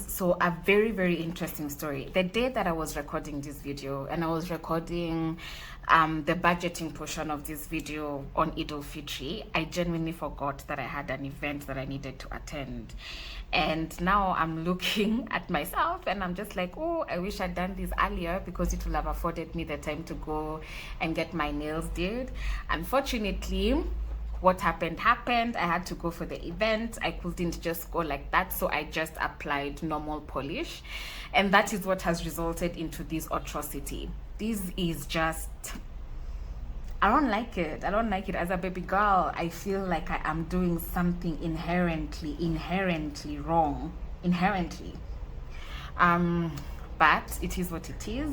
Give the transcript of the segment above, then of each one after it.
so a very, very interesting story. The day that I was recording this video, and I was recording the budgeting portion of this video on Eid al-Fitr, I genuinely forgot that I had an event that I needed to attend. And now I'm looking at myself and I'm just like, oh, I wish I'd done this earlier because it would have afforded me the time to go and get my nails did. Unfortunately, what happened. I had to go for the event. I couldn't just go like that, so I just applied normal polish, and that is what has resulted into this atrocity. This is just, I don't like it. As a baby girl, I feel like I am doing something inherently wrong. But it is what it is.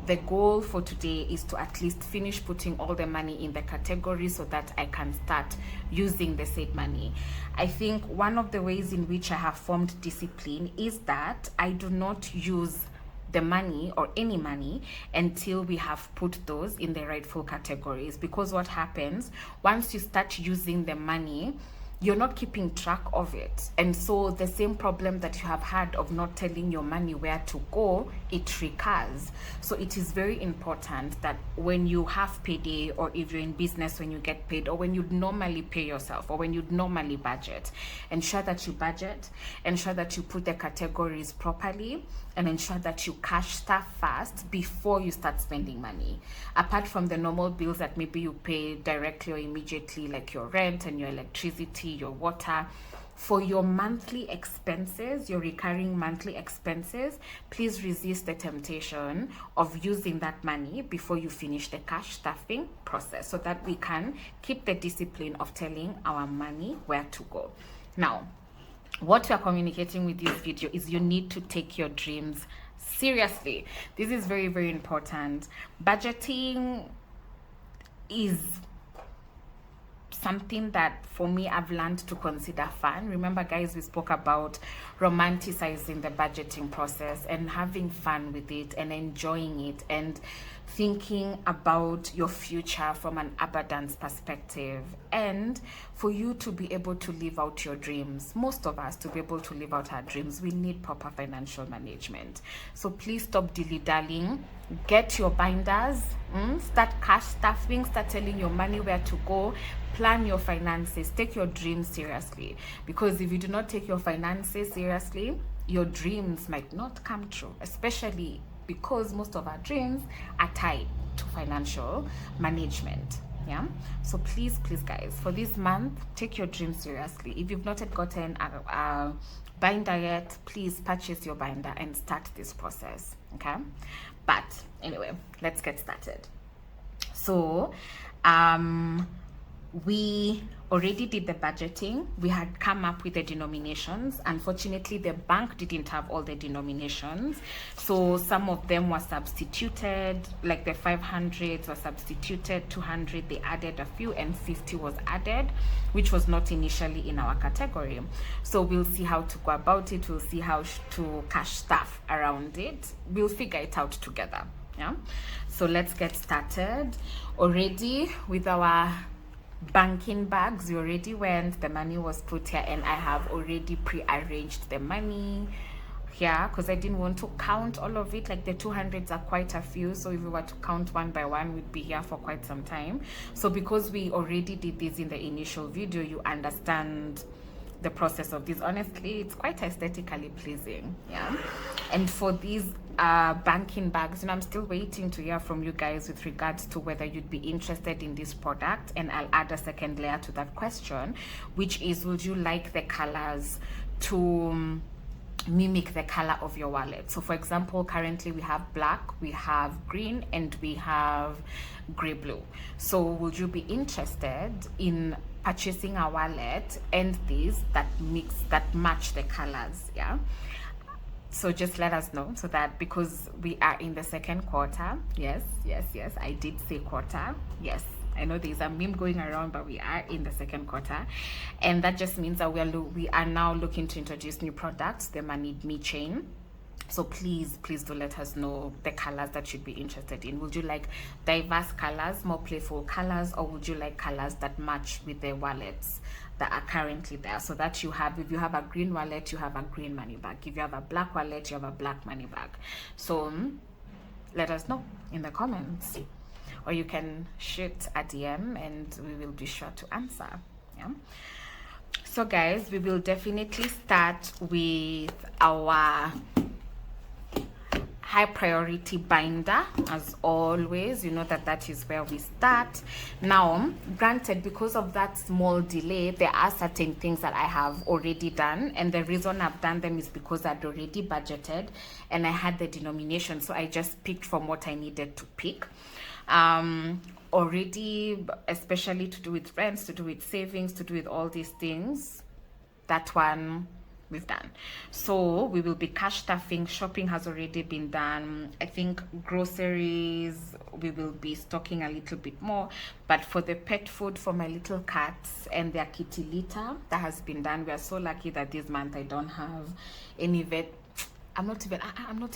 The goal for today is to at least finish putting all the money in the category so that I can start using the said money. I think one of the ways in which I have formed discipline is that I do not use the money or any money until we have put those in the rightful categories, because what happens once you start using the money, you're not keeping track of it, and so the same problem that you have had of not telling your money where to go, it recurs. So it is very important that when you have payday, or if you're in business when you get paid, or when you normally pay yourself, or when you normally budget, ensure that you budget, ensure that you put the categories properly, and ensure that you cash stuff fast before you start spending money. Apart from the normal bills that maybe you pay directly or immediately, like your rent and your electricity, your water, for your monthly expenses, your recurring monthly expenses, please resist the temptation of using that money before you finish the cash stuffing process, so that we can keep the discipline of telling our money where to go. Now, what we are communicating with this video is you need to take your dreams seriously. This is very, very important. Budgeting is something that for me I've learned to consider fun. Remember, guys, we spoke about romanticizing the budgeting process and having fun with it and enjoying it and thinking about your future from an abundance perspective, and for you to be able to live out your dreams. Most of us, to be able to live out our dreams, we need proper financial management. So please stop dilly-dallying. Get your binders, start cash stuffing, start telling your money where to go, plan your finances, take your dreams seriously, because if you do not take your finances seriously, your dreams might not come true, especially because most of our dreams are tied to financial management. Yeah, so please guys, for this month, take your dreams seriously. If you've not yet gotten a binder yet, please purchase your binder and start this process. Okay, but anyway, let's get started. So we already did the budgeting. We had come up with the denominations. Unfortunately, the bank didn't have all the denominations, so some of them were substituted, like the 500s were substituted, 200 they added a few, and 50 was added, which was not initially in our category. So we'll see how to go about it. We'll see how to cash stuff around it. We'll figure it out together. Yeah, so let's get started. Already with our banking bags, we already went, the money was put here, and I have already pre-arranged the money here because I didn't want to count all of it. Like the 200s are quite a few, so if we were to count one by one, we'd be here for quite some time. So because we already did this in the initial video, you understand the process of this. Honestly, it's quite aesthetically pleasing. Yeah, and for these banking bags, I'm still waiting to hear from you guys with regards to whether you'd be interested in this product, and I'll add a second layer to that question, which is, would you like the colors to mimic the color of your wallet? So for example, currently we have black, we have green, and we have gray blue. So would you be interested in purchasing a wallet and these that match the colors? Yeah, so just let us know, so that, because we are in the second quarter. Yes, I did say quarter. Yes, I know there's a meme going around, but we are in the second quarter, and that just means that we are now looking to introduce new products. The Money Me chain, So please do let us know the colors that you'd be interested in. Would you like diverse colors, more playful colors, or would you like colors that match with the wallets that are currently there? So that you have, if you have a green wallet, you have a green money bag. If you have a black wallet, you have a black money bag. So let us know in the comments, or you can shoot a DM and we will be sure to answer. Yeah. So guys, we will definitely start with our high priority binder. As always, you know that is where we start. Now, granted, because of that small delay, there are certain things that I have already done, and the reason I've done them is because I'd already budgeted and I had the denomination, so I just picked from what I needed to pick already, especially to do with friends, to do with savings, to do with all these things. That one we've done. So we will be cash stuffing. Shopping has already been done. I think groceries we will be stocking a little bit more, but for the pet food for my little cats and their kitty litter, that has been done. We are so lucky that this month I don't have any vet. I'm not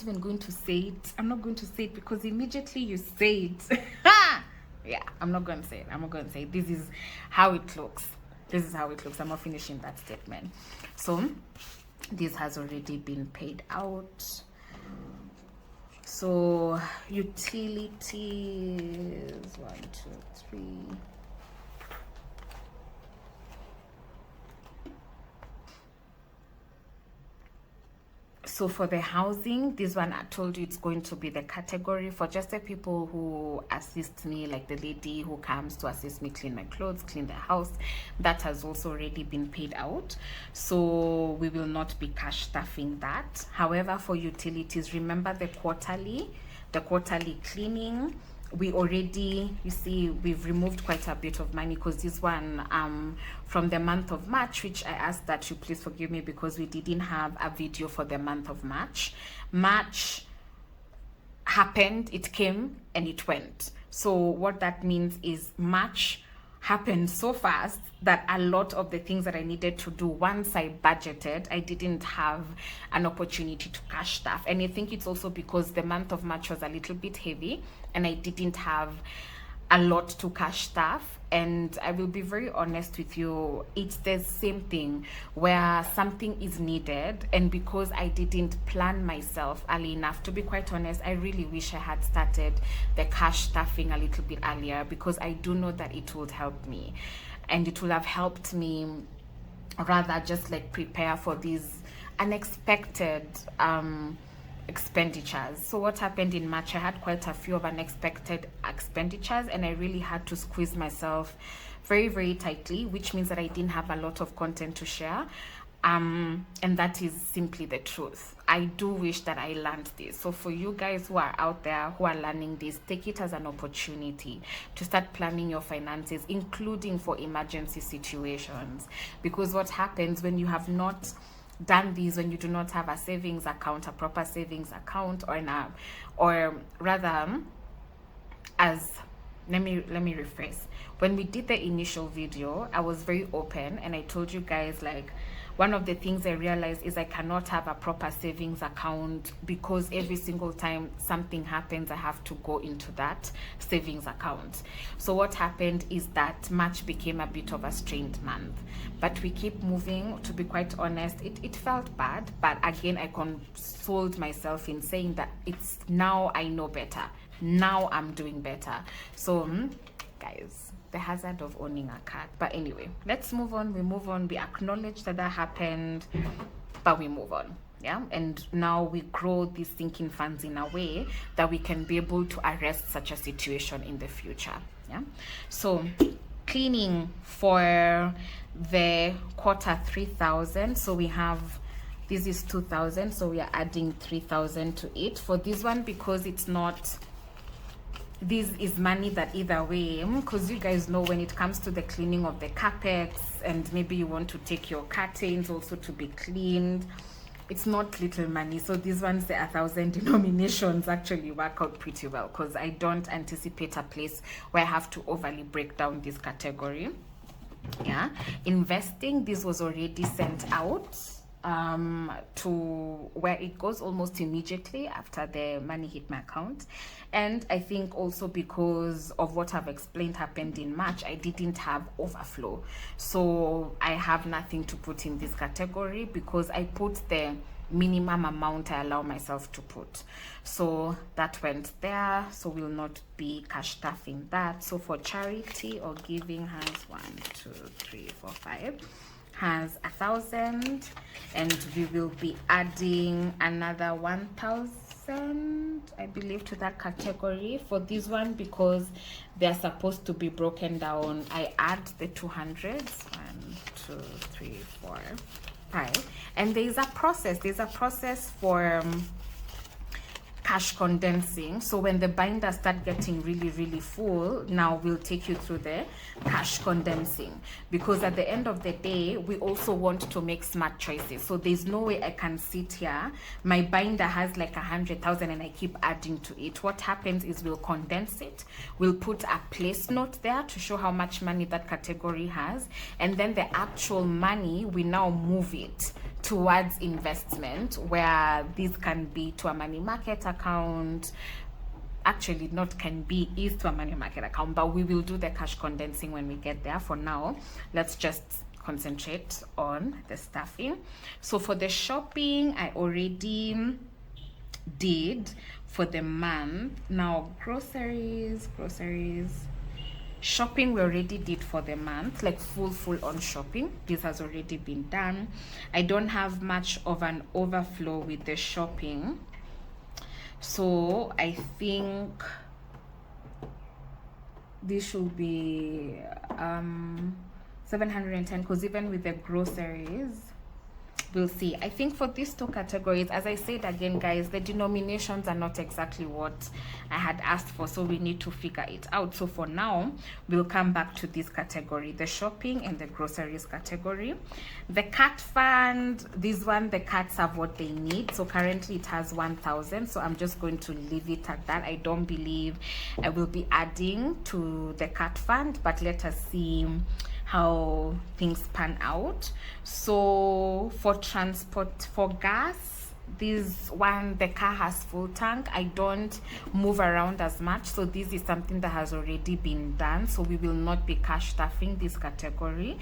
even going to say it. I'm not going to say it because immediately you say it. Yeah, I'm not going to say it. I'm not going to say it. This is how it looks. This is how it looks. I'm not finishing that statement. So this has already been paid out. So utilities, 1, 2, 3. So for the housing, this one I told you it's going to be the category for just the people who assist me, like the lady who comes to assist me clean my clothes, clean the house. That has also already been paid out, so we will not be cash stuffing that. However, for utilities, remember the quarterly cleaning, we already, you see, we've removed quite a bit of money, because this one from the month of March, which I asked that you please forgive me because we didn't have a video for the month of March. March happened, it came and it went. So what that means is March happened so fast that a lot of the things that I needed to do, once I budgeted, I didn't have an opportunity to cash stuff. And I think it's also because the month of March was a little bit heavy and I didn't have a lot to cash stuff. And I will be very honest with you, it's the same thing where something is needed, and because I didn't plan myself early enough, to be quite honest, I really wish I had started the cash stuffing a little bit earlier, because I do know that it would help me, and it will have helped me rather just like prepare for these unexpected expenditures. So what happened in March, I had quite a few of unexpected expenditures, and I really had to squeeze myself very, very tightly, which means that I didn't have a lot of content to share. And that is simply the truth. I do wish that I learned this. So for you guys who are out there who are learning this, take it as an opportunity to start planning your finances, including for emergency situations. Because what happens when you have not done these, when you do not have a savings account, a proper savings account, or rather, as let me rephrase. When we did the initial video, I was very open and I told you guys, like, one of the things I realized is I cannot have a proper savings account, because every single time something happens, I have to go into that savings account. So what happened is that March became a bit of a strained month, but we keep moving. To be quite honest, it felt bad, but again, I consoled myself in saying that it's now I know better. Now I'm doing better. So guys, the hazard of owning a cat. But anyway, let's move on. We move on. We acknowledge that happened, but we move on. Yeah, and now we grow these sinking funds in a way that we can be able to arrest such a situation in the future. Yeah, so cleaning for the quarter, 3,000. So we have, this is 2,000, so we are adding 3,000 to it for this one, because it's not, this is money that either way, because you guys know when it comes to the cleaning of the carpets, and maybe you want to take your curtains also to be cleaned, it's not little money. So these ones, the 1,000 denominations actually work out pretty well, because I don't anticipate a place where I have to overly break down this category. Yeah, investing, this was already sent out. to where it goes almost immediately after the money hit my account. And I think also because of what I've explained happened in March, I didn't have overflow, so I have nothing to put in this category because I put the minimum amount I allow myself to put. So that went there, so we'll not be cash stuffing that. So for charity or giving has 1, 2, 3, 4, 5, has 1,000, and we will be adding another 1,000, I believe, to that category for this one because they're supposed to be broken down. I add the 200s, 1, 2, 3, 4, 5, and there's a process for cash condensing. So when the binders start getting really full, now we'll take you through the cash condensing, because at the end of the day we also want to make smart choices. So there's no way I can sit here, my binder has like 100,000 and I keep adding to it. What happens is we'll condense it, we'll put a place note there to show how much money that category has, and then the actual money we now move it towards investment, where this can be to a money market account. Actually, not can be, is to a money market account, but we will do the cash condensing when we get there. For now, let's just concentrate on the stuffing. So for the shopping, I already did for the month. Now groceries, shopping we already did for the month, like full on shopping. This has already been done. I don't have much of an overflow with the shopping, so I think this should be 710, because even with the groceries, we'll see. I think for these two categories, as I said again, guys, the denominations are not exactly what I had asked for, so we need to figure it out. So for now, we'll come back to this category, the shopping and the groceries category. The cat fund, this one, the cats have what they need. So currently it has 1,000, so I'm just going to leave it at that. I don't believe I will be adding to the cat fund, but let us see how things pan out. So for transport, for gas, this one, the car has full tank. I don't move around as much, so this is something that has already been done, so we will not be cash stuffing this category.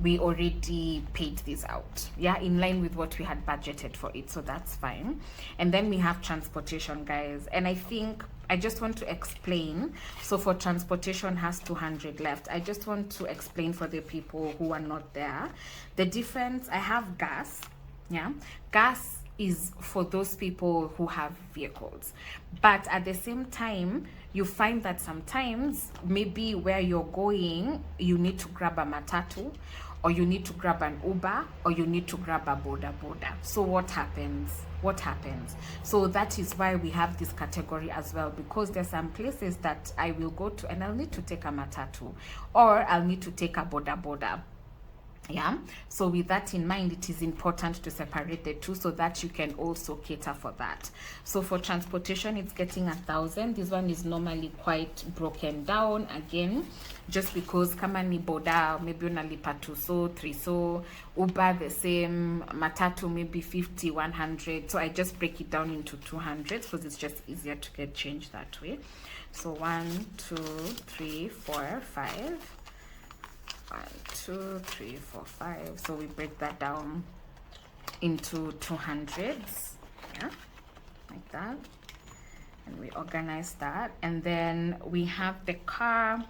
We already paid this out, yeah, in line with what we had budgeted for it, so that's fine. And then we have transportation, guys, and I think I just want to explain. So for transportation has 200 left. I just want to explain for the people who are not there the difference. I have gas, yeah, gas is for those people who have vehicles, but at the same time you find that sometimes maybe where you're going you need to grab a matatu, or you need to grab an Uber, or you need to grab a boda. So what happens? So that is why we have this category as well, because there's some places that I will go to and I'll need to take a matatu, or I'll need to take a boda. Yeah, so with that in mind, it is important to separate the two so that you can also cater for that. So for transportation, it's getting 1,000. This one is normally quite broken down again, just because kama ni boda maybe unalipa 2 so 3 so, Uber the same, matatu maybe 50, 100. So I just break it down into 200 because it's just easier to get change that way. So 1, 2, 3, 4, 5. 1, 2, 3, 4, 5. So we break that down into 200s, yeah, like that, and we organize that. And then we have the car.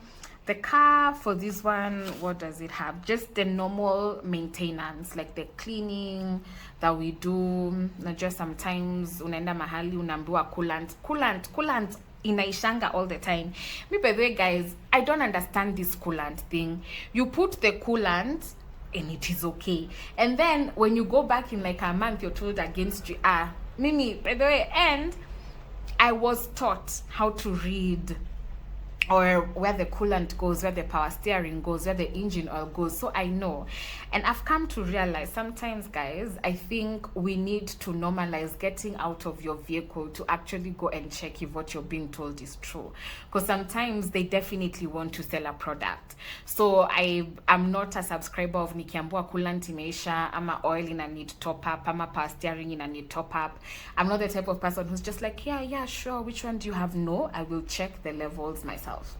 The car for this one, what does it have? Just the normal maintenance, like the cleaning that we do. Not just sometimes unaenda mahali unaambiwa coolant inaishanga all the time. Me, by the way, guys, I don't understand this coolant thing. You put the coolant and it is okay, and then when you go back in like a month, you're told against you. Mimi, by the way, and I was taught how to read or where the coolant goes, where the power steering goes, where the engine oil goes. So I know. And I've come to realize sometimes, guys, I think we need to normalize getting out of your vehicle to actually go and check if what you're being told is true. Because sometimes they definitely want to sell a product. So I'm not a subscriber of Nikiambua coolant imeisha, I'm a oil in a need top up, I'm a power steering in a need top up. I'm not the type of person who's just like, yeah, sure, which one do you have? No, I will check the levels myself.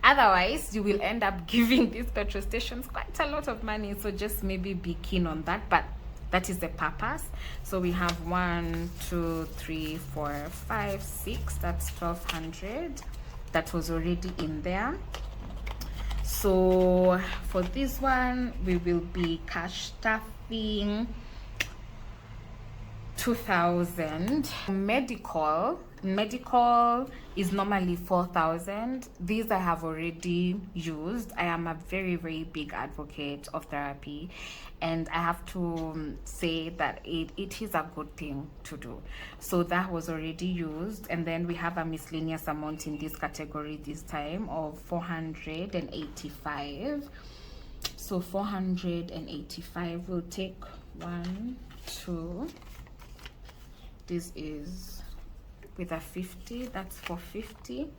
Otherwise, you will end up giving these petrol stations quite a lot of money. So just maybe be keen on that. But that is the purpose. So we have 1, 2, 3, 4, 5, 6. That's 1,200. That was already in there. So for this one, we will be cash staffing 2,000. Medical is normally 4,000. These I have already used. I am a very, very big advocate of therapy, and I have to say that it is a good thing to do. So that was already used. And then we have a miscellaneous amount in this category this time of 485. So 485 will take 1, 2. This is with a 50. That's 450.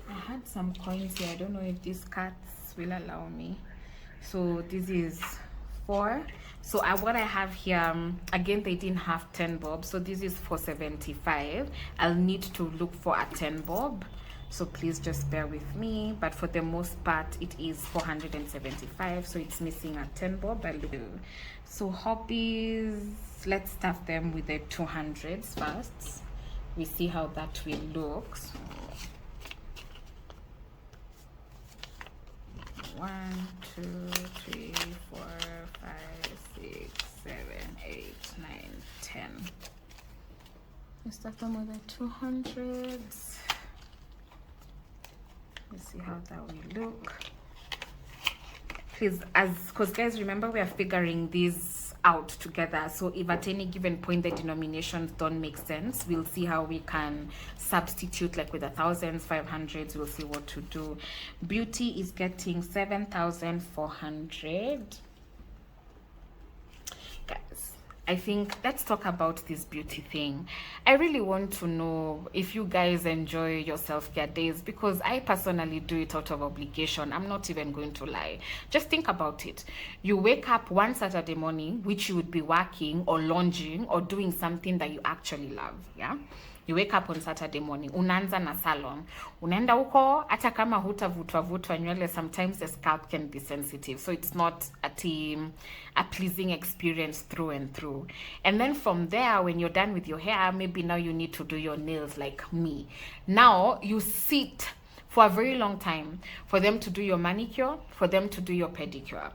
I had some coins here. I don't know if these cards will allow me. So this is 4. So what I have here, again, they didn't have 10 bob. So this is 475. I'll need to look for a 10 bob. So please just bear with me. But for the most part, it is 475. So it's missing a 10 bob. So hobbies, let's start them with the 200s first. We see how that will look. So 1, 2, 3, 4, 5, 6, 7, 8, 9, 10. Let's start them with the 200s. Let's see how that will look. Please, because guys, remember we are figuring these out together. So if at any given point the denominations don't make sense, we'll see how we can substitute, like with the thousands, 500s. We'll see what to do. Beauty is getting 7,400. Guys, I think let's talk about this beauty thing. I really want to know if you guys enjoy your self-care days, because I personally do it out of obligation. I'm not even going to lie. Just think about it. You wake up one Saturday morning, which you would be working or lounging or doing something that you actually love, yeah? You wake up on Saturday morning, unaanza na salon. Unaenda huko, hata kama hutavutwa nywele, sometimes the scalp can be sensitive. So it's not a pleasing experience through and through. And then from there, when you're done with your hair, maybe now you need to do your nails like me. Now you sit for a very long time for them to do your manicure, for them to do your pedicure.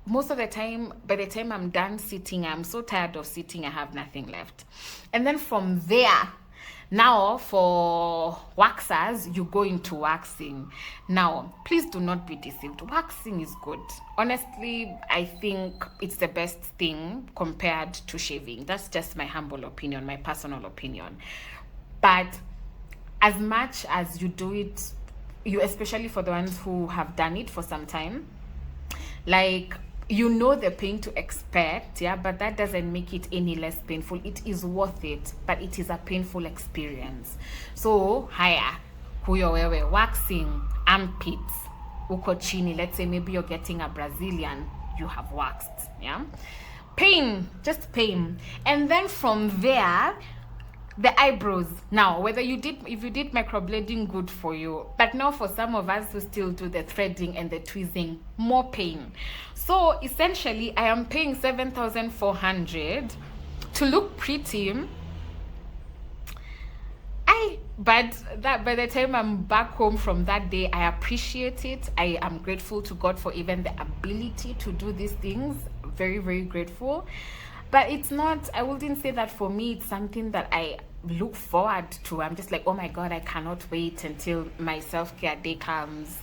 Most of the time, by the time I'm done sitting, I'm so tired of sitting, I have nothing left. And then from there, now for waxers, you go into waxing. Now, please do not be deceived. Waxing is good. Honestly, I think it's the best thing compared to shaving. That's just my humble opinion, my personal opinion. But as much as you do it, especially for the ones who have done it for some time, like, you know the pain to expect, yeah, but that doesn't make it any less painful. It is worth it, but it is a painful experience. So haya huyo wewe waxing armpits uko chini, let's say maybe you're getting a Brazilian, you have waxed, yeah, pain, just pain. And then from there, the eyebrows. Now, if you did microblading, good for you. But now for some of us who still do the threading and the tweezing, more pain. So essentially, I am paying 7,400 to look pretty. But that by the time I'm back home from that day, I appreciate it. I am grateful to God for even the ability to do these things. Very, very grateful. But it's not, I wouldn't say that for me, it's something that I look forward to. I'm just like, oh my God, I cannot wait until my self-care day comes,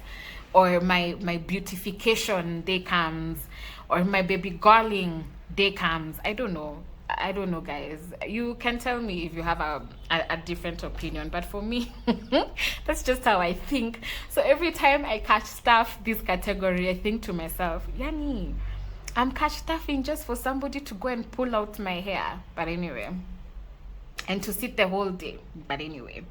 or my beautification day comes, or my baby girling day comes. I don't know. I don't know, guys. You can tell me if you have a different opinion, but for me, that's just how I think. So every time I catch stuff this category, I think to myself, Yani, I'm catch stuffing just for somebody to go and pull out my hair. But anyway, and to sit the whole day. But anyway,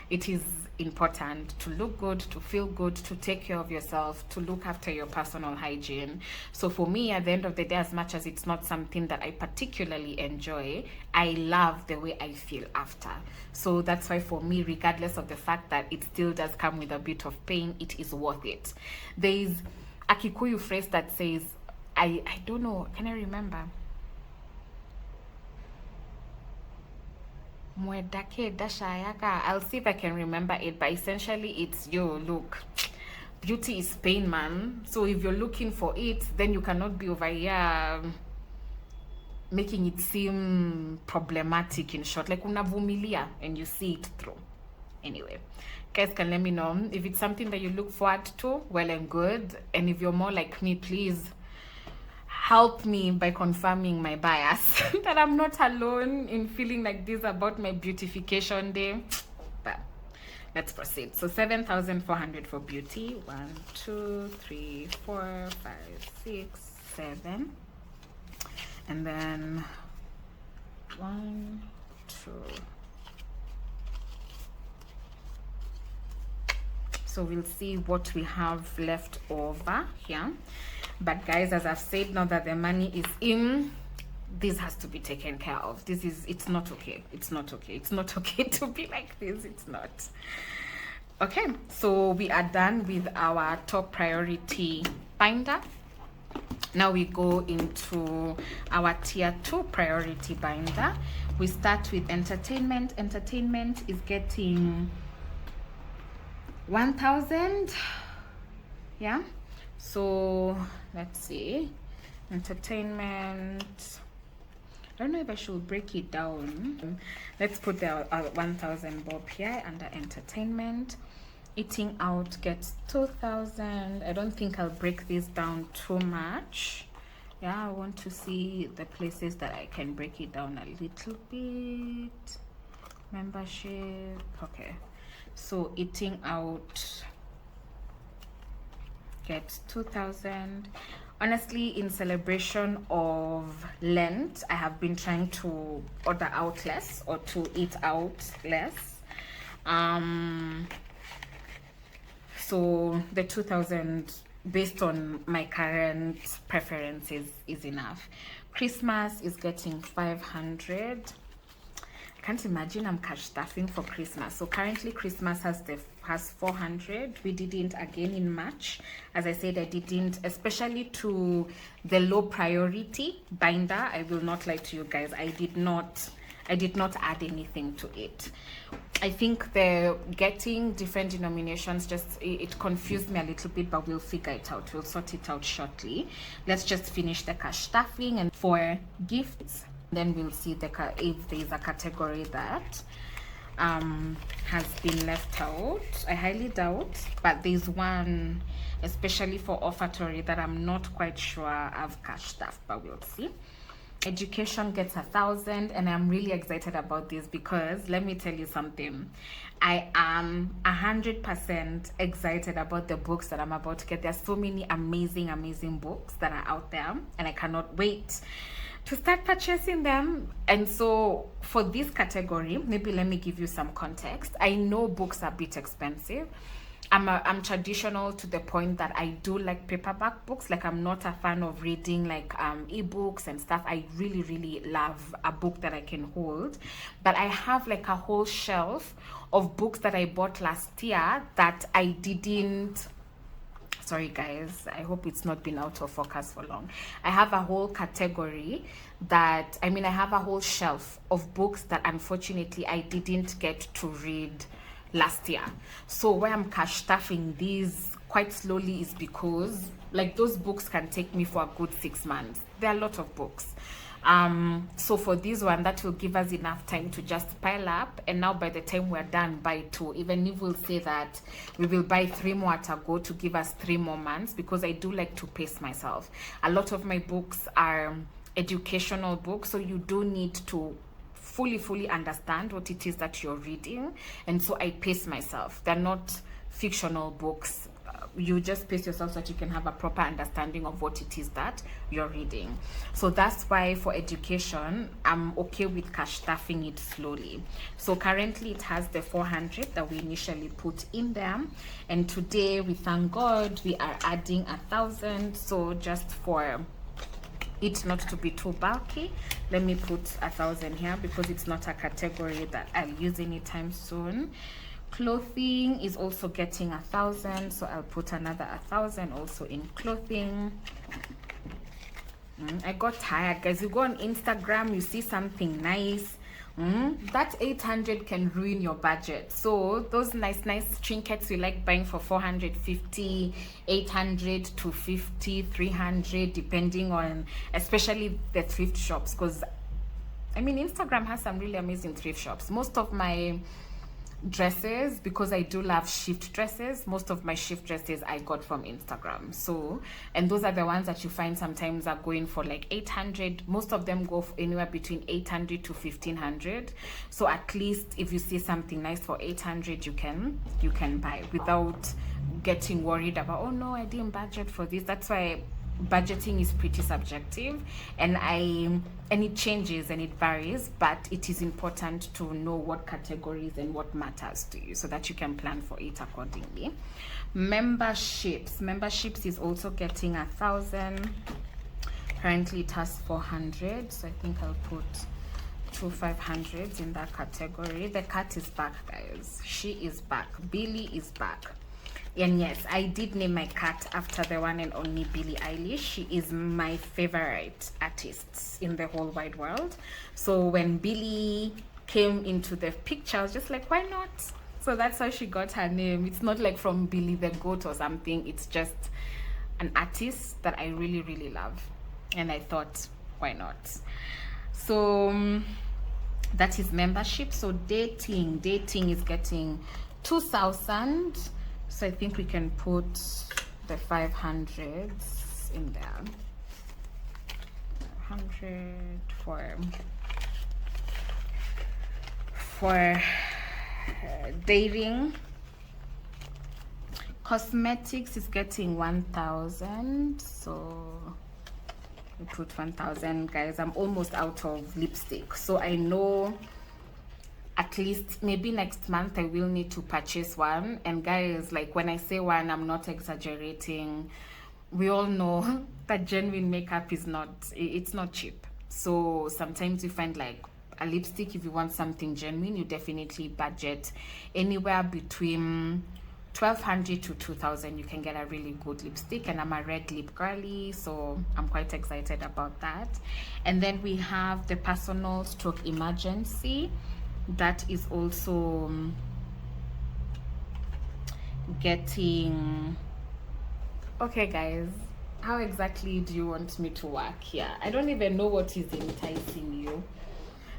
it is important to look good, to feel good, to take care of yourself, to look after your personal hygiene. So for me, at the end of the day, as much as it's not something that I particularly enjoy, I love the way I feel after. So that's why for me, regardless of the fact that it still does come with a bit of pain, it is worth it. There is a Kikuyu phrase that says, I don't know, can I remember? I'll see if I can remember it, but essentially it's, yo, look, beauty is pain, man. So if you're looking for it, then you cannot be over here making it seem problematic, in short, like unavumilia, and you see it through. Anyway, guys can let me know if it's something that you look forward to. Well and good. And if you're more like me, please help me by confirming my bias that I'm not alone in feeling like this about my beautification day. But let's proceed. So 7,400 for beauty. 1, 2, 3, 4, 5, 6, 7. And then 1, 2. So we'll see what we have left over here. But guys, as I've said, now that the money is in, this has to be taken care of. It's not okay. It's not okay. It's not okay to be like this. It's not. Okay, so we are done with our top priority binder. Now we go into our tier 2 priority binder. We start with entertainment. Entertainment is getting 1,000. Yeah. So let's see, entertainment, I don't know if I should break it down. Let's put the 1,000 bob here under entertainment. Eating out gets 2,000. I don't think I'll break this down too much. Yeah, I want to see the places that I can break it down a little bit. Membership. Okay, so eating out gets 2,000. Honestly, in celebration of Lent, I have been trying to order out less or to eat out less. So the 2,000 based on my current preferences is enough. Christmas is getting 500. Can't imagine I'm cash staffing for Christmas. So currently Christmas has 400. We didn't again in March. As I said, I didn't, especially to the low priority binder. I will not lie to you guys. I did not add anything to it. I think the getting different denominations it confused me a little bit, but we'll figure it out. We'll sort it out shortly. Let's just finish the cash staffing, and for gifts, then we'll see if there's a category that has been left out. I highly doubt, but there's one, especially for offertory, that I'm not quite sure I've cash staffed, but we'll see. Education gets 1,000, and I'm really excited about this because let me tell you something. I am 100% excited about the books that I'm about to get. There's so many amazing books that are out there, and I cannot wait to start purchasing them. And so for this category, maybe let me give you some context. I know books are a bit expensive. I'm traditional to the point that I do like paperback books. Like, I'm not a fan of reading like ebooks and stuff. I really love a book that I can hold. But I have like a whole shelf of books that I bought last year that I didn't. Sorry guys, I hope it's not been out of focus for long. I have a whole category I have a whole shelf of books that unfortunately I didn't get to read last year. So why I'm cash staffing these quite slowly is because like those books can take me for a good 6 months. There are a lot of books. So for this one, that will give us enough time to just pile up, and now by the time we're done, buy 2. Even if we'll say that we will buy 3 more at a go to give us 3 more months, because I do like to pace myself. A lot of my books are educational book, so you do need to fully understand what it is that you're reading. And so I pace myself. They're not fictional books. You just pace yourself so that you can have a proper understanding of what it is that you're reading. So that's why for education, I'm okay with cash staffing it slowly. So currently it has the 400 that we initially put in there, and today we thank God we are adding 1,000. So just for it not to be too bulky, let me put 1,000 here, because it's not a category that I'll use anytime soon. Clothing is also getting 1,000, so I'll put another 1,000 also in clothing. I got tired, guys. You go on Instagram, you see something nice, that 800 can ruin your budget. So those nice trinkets you like buying for 450, 800, 250, 300, depending on, especially the thrift shops, because I mean Instagram has some really amazing thrift shops. Most of my dresses, because I do love shift dresses, most of my shift dresses I got from Instagram. So, and those are the ones that you find sometimes are going for like 800. Most of them go for anywhere between 800 to 1,500. So at least if you see something nice for 800, you can buy without getting worried about, oh no, I didn't budget for this. That's why budgeting is pretty subjective, and it changes and it varies, but it is important to know what categories and what matters to you so that you can plan for it accordingly. Memberships is also getting 1,000. Currently it has 400, so I think I'll put 2 500s in that category. The cat is back, guys. She is back. Billy is back. And yes, I did name my cat after the one and only Billie Eilish. She is my favorite artist in the whole wide world. So when Billie came into the picture, I was just like, why not? So that's how she got her name. It's not like from Billy the Goat or something. It's just an artist that I really love. And I thought, why not? So that is membership. So dating is getting 2,000. So I think we can put the 500s in there. 100 for dating. Cosmetics is getting 1,000. So we put 1,000, guys. I'm almost out of lipstick, so I know at least maybe next month I will need to purchase one. And guys, like when I say one, I'm not exaggerating. We all know that genuine makeup is not, it's not cheap. So sometimes you find like a lipstick, if you want something genuine, you definitely budget anywhere between 1,200 to 2,000. You can get a really good lipstick, and I'm a red lip girly, so I'm quite excited about that. And then we have the personal stroke emergency. That is also getting, okay guys, how exactly do you want me to work here? I don't even know what is enticing you.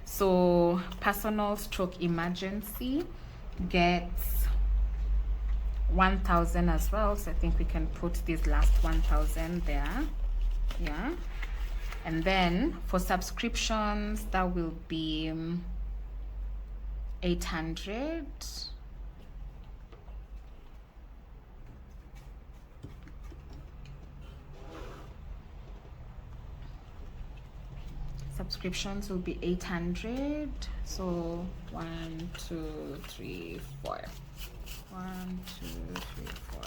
So personal stroke emergency gets 1,000 as well, so I think we can put this last 1,000 there. Yeah. And then for subscriptions, that will be 800. Subscriptions will be 800. So 1 2 3 4. 1 2 3 4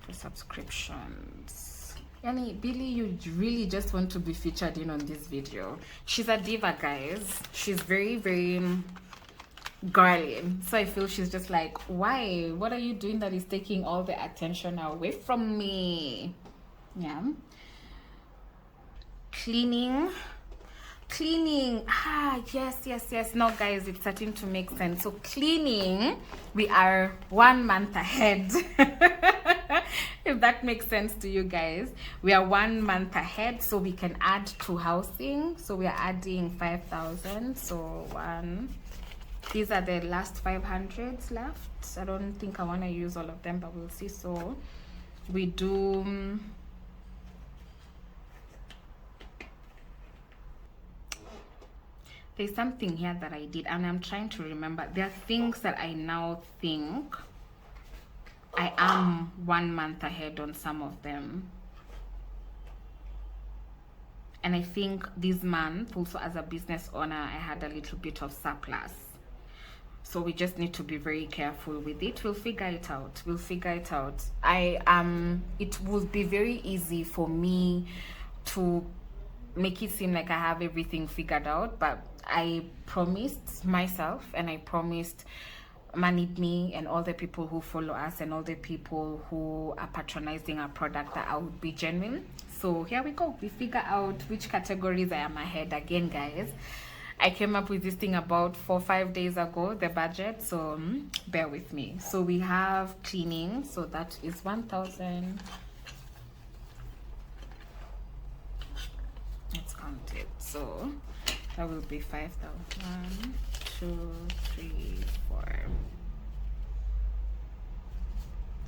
for subscriptions. Yani, Billy, you really just want to be featured in on this video. She's a diva, guys. She's very girly, so I feel she's just like, why? What are you doing that is taking all the attention away from me? Yeah. Cleaning. Yes. No, guys, it's starting to make sense. So cleaning, we are 1 month ahead. If that makes sense to you guys, we are 1 month ahead, so we can add to housing. So we are adding 5,000. So one, these are the last 500s left. I don't think I want to use all of them, but we'll see. So we do There's something here that I did, and I'm trying to remember. There are things that I now think I am 1 month ahead on some of them. And I think this month, also as a business owner, I had a little bit of surplus. So we just need to be very careful with it. We'll figure it out. We'll figure it out. It will be very easy for me to make it seem like I have everything figured out, but I promised myself and I promised Manidme and all the people who follow us and all the people who are patronizing our product that I would be genuine. So here we go. We figure out which categories I am ahead again, guys. I came up with this thing about 4 or 5 days ago, the budget, so bear with me. So we have cleaning, so that is 1,000. Let's count it. So that will be 5,000. 1, 2, 3, 4.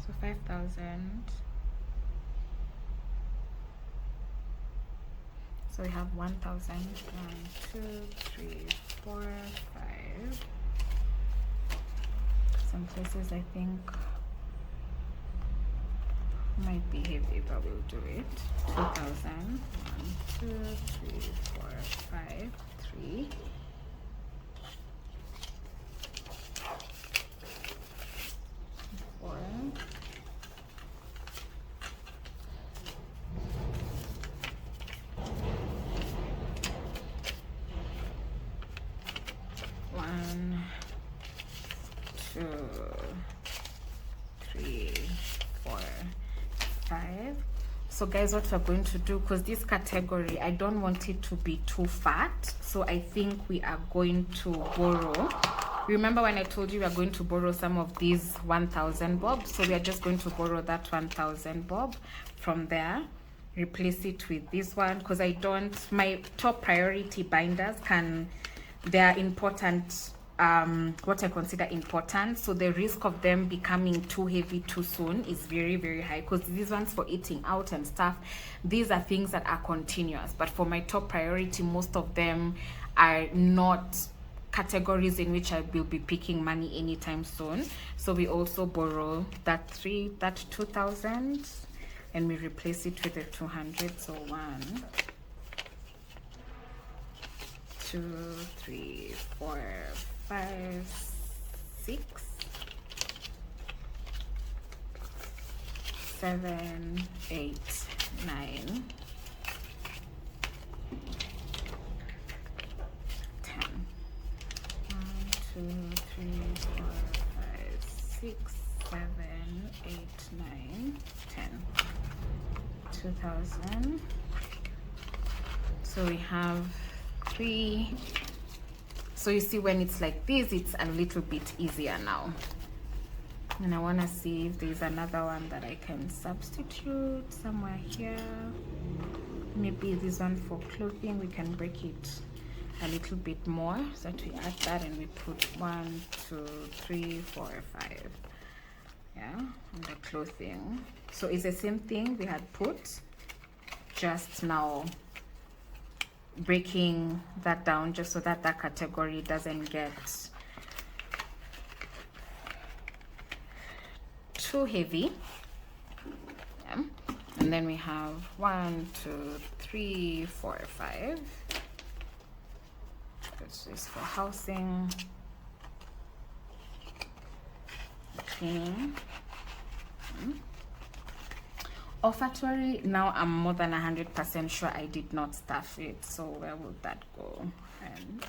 So 5,000. So we have 1,000. 1, 2, 3, 4, 5. Some places I think might be heavy, but we'll do it. 2,000. 1, 2, 3, 4, 5, 3. 4. One, 2, 3, 4, 5. So guys, what we're going to do, because this category I don't want it to be too fat, so I think we are going to borrow. Remember when I told you we are going to borrow some of these 1,000 bob? So we are just going to borrow that 1,000 bob from there, replace it with this one, because I don't, my top priority binders they are important, what I consider important, so the risk of them becoming too heavy too soon is very, very high, because these ones for eating out and stuff, these are things that are continuous. But for my top priority, most of them are not categories in which I will be picking money anytime soon. So we also borrow that 2,000 and we replace it with the 200. So 1, 2, 3, 4, 5, 6, 7, 8, 9, 10. 1, 2, 3, 4, 5, 6, 7, 8, 9, 10. 2,000. So we have 3. So you see, when it's like this, it's a little bit easier now. And I want to see if there's another one that I can substitute somewhere here. Maybe this one for clothing, we can break it a little bit more so that we add that and we put 1, 2, 3, 4, 5. Yeah, and the clothing. So it's the same thing we had put, just now breaking that down just so that that category doesn't get too heavy. Yeah. And then we have 1, 2, 3, 4, 5. This is for housing, cleaning. Olfactory, now I'm more than 100% sure I did not stuff it, so where will that go? And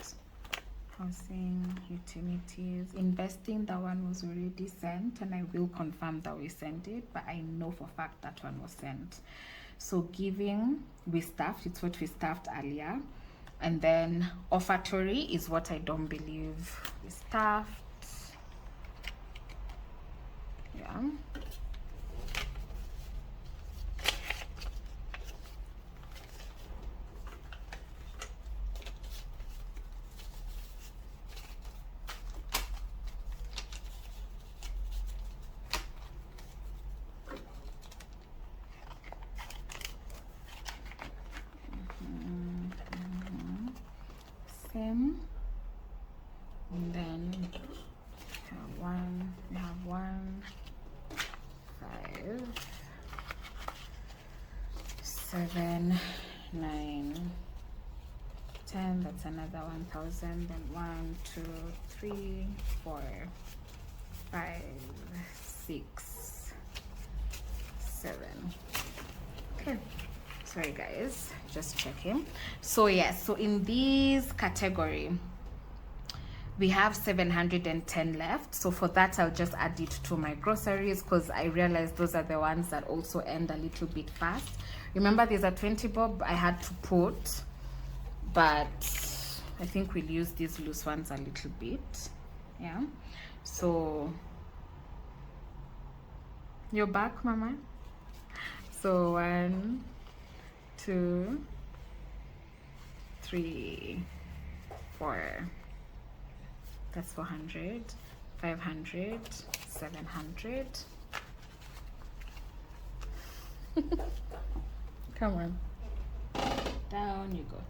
housing, utilities, investing, that one was already sent, and I will confirm that we sent it, but I know for fact that one was sent. So giving, we stuffed, it's what we stuffed earlier. And then olfactory is what I don't believe we stuffed. Yeah. Same. 7, 9, 10, that's another 1,000, then 1, 2, 3, 4, 5, 6, 7. Okay, sorry guys, just checking. So yes, so in this category we have 710 left. So for that, I'll just add it to my groceries because I realized those are the ones that also end a little bit fast. Remember, there's a 20 bob I had to put, but I think we'll use these loose ones a little bit. Yeah. So you're back, Mama. So 1, 2, 3, 4. That's 400, 500, 700. Come on. Down you go.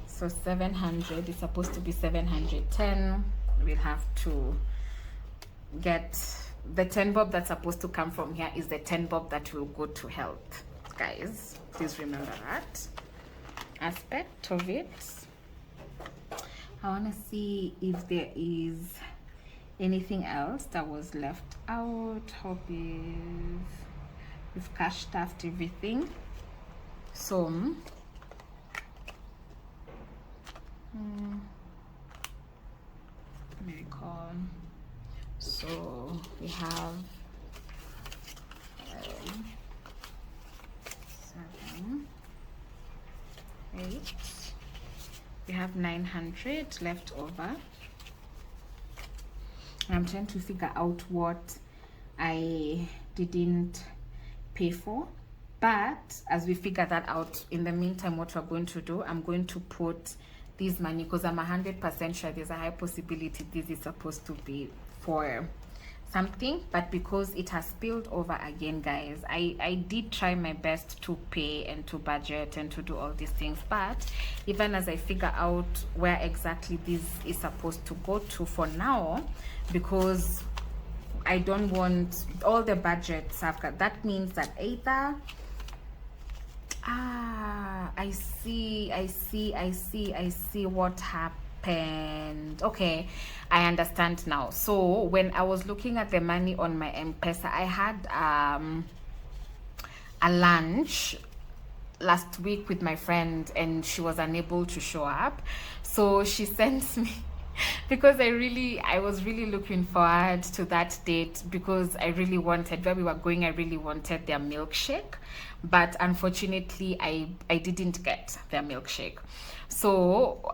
So 700 is supposed to be 710. We'll have to get the 10 bob that's supposed to come from here is the 10 bob that will go to health. Guys, please remember that aspect of it. I want to see if there is anything else that was left out. Hope we've cash stuffed everything. So miracle. So we have 7, 8. We have 900 left over. I'm trying to figure out what I didn't pay for, but as we figure that out, in the meantime, what we're going to do, I'm going to put this money because I'm 100% sure there's a high possibility this is supposed to be for something, but because it has spilled over again, guys, I did try my best to pay and to budget and to do all these things, but even as I figure out where exactly this is supposed to go to for now, because I don't want all the budgets I've got, that means that either I see what happened. Okay, I understand now. So when I was looking at the money on my M-Pesa, I had a lunch last week with my friend and she was unable to show up, so she sent me because I was really looking forward to that date because I really wanted, where we were going, I really wanted their milkshake, but unfortunately I didn't get their milkshake. So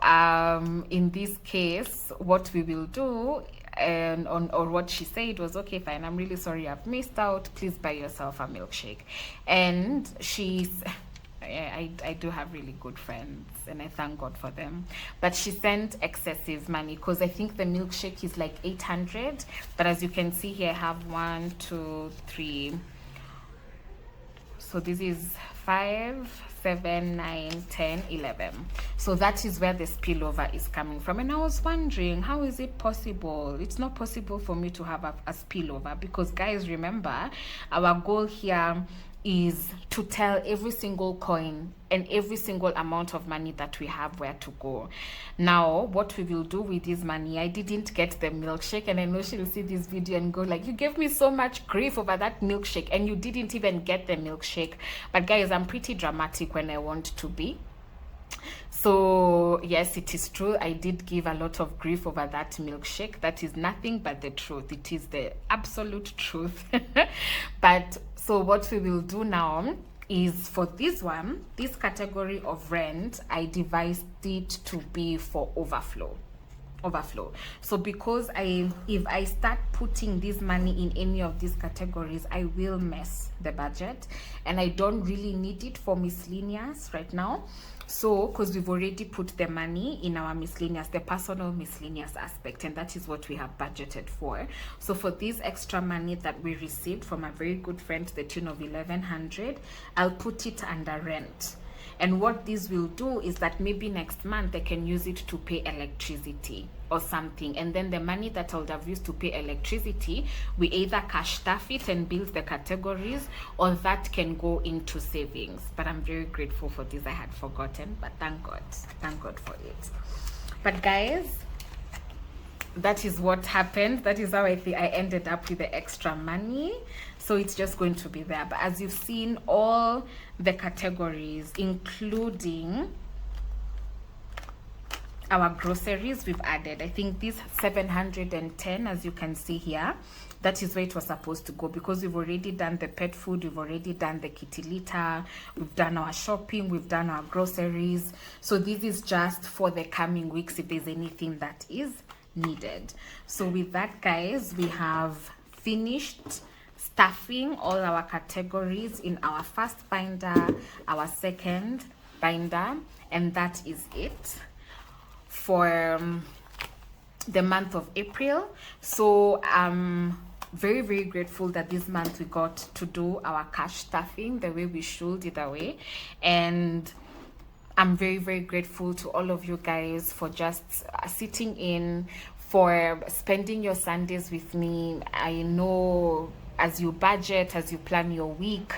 in this case, what we will do, or what she said was, okay, fine, I'm really sorry I've missed out, please buy yourself a milkshake. And I do have really good friends and I thank God for them, but she sent excessive money because I think the milkshake is like 800, but as you can see here, I have 1, 2, 3, so this is 5, 7, 9, 10, 11. So that is where the spillover is coming from. And I was wondering, how is it possible? It's not possible for me to have a spillover because, guys, remember, our goal here is to tell every single coin and every single amount of money that we have where to go. Now what we will do with this money, I didn't get the milkshake, and I know she'll see this video and go like, you gave me so much grief over that milkshake and you didn't even get the milkshake. But guys, I'm pretty dramatic when I want to be. So yes, it is true, I did give a lot of grief over that milkshake. That is nothing but the truth. It is the absolute truth. But so what we will do now is, for this one, this category of rent, I devised it to be for overflow. So because if I start putting this money in any of these categories, I will mess the budget, and I don't really need it for miscellaneous right now. So because we've already put the money in our miscellaneous, the personal miscellaneous aspect, and that is what we have budgeted for. So for this extra money that we received from a very good friend to the tune of 1,100, I'll put it under rent. And what this will do is that maybe next month they can use it to pay electricity or something, and then the money that I would have used to pay electricity, we either cash stuff it and build the categories, or that can go into savings. But I'm very grateful for this. I had forgotten, but thank God for it. But guys, that is what happened. That is how I ended up with the extra money. So it's just going to be there. But as you've seen, all the categories, including our groceries, we've added. I think this 710, as you can see here, that is where it was supposed to go, because we've already done the pet food, we've already done the kitty litter, we've done our shopping, we've done our groceries. So this is just for the coming weeks if there's anything that is needed. So with that, guys, we have finished stuffing all our categories in our first binder, our second binder, and that is it for the month of April. So very, very grateful that this month we got to do our cash stuffing the way we should, either way. And I'm very, very grateful to all of you guys for just sitting in, for spending your Sundays with me. I know as you budget, as you plan your week,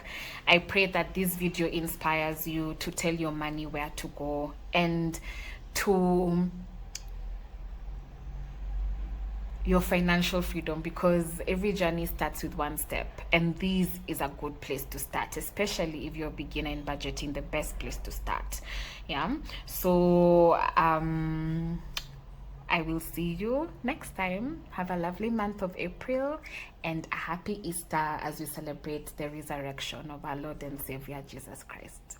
I pray that this video inspires you to tell your money where to go and to your financial freedom, because every journey starts with one step, and this is a good place to start, especially if you're a beginner in budgeting. The best place to start. Yeah, so I will see you next time. Have a lovely month of April and a happy Easter as we celebrate the resurrection of our Lord and Savior Jesus Christ.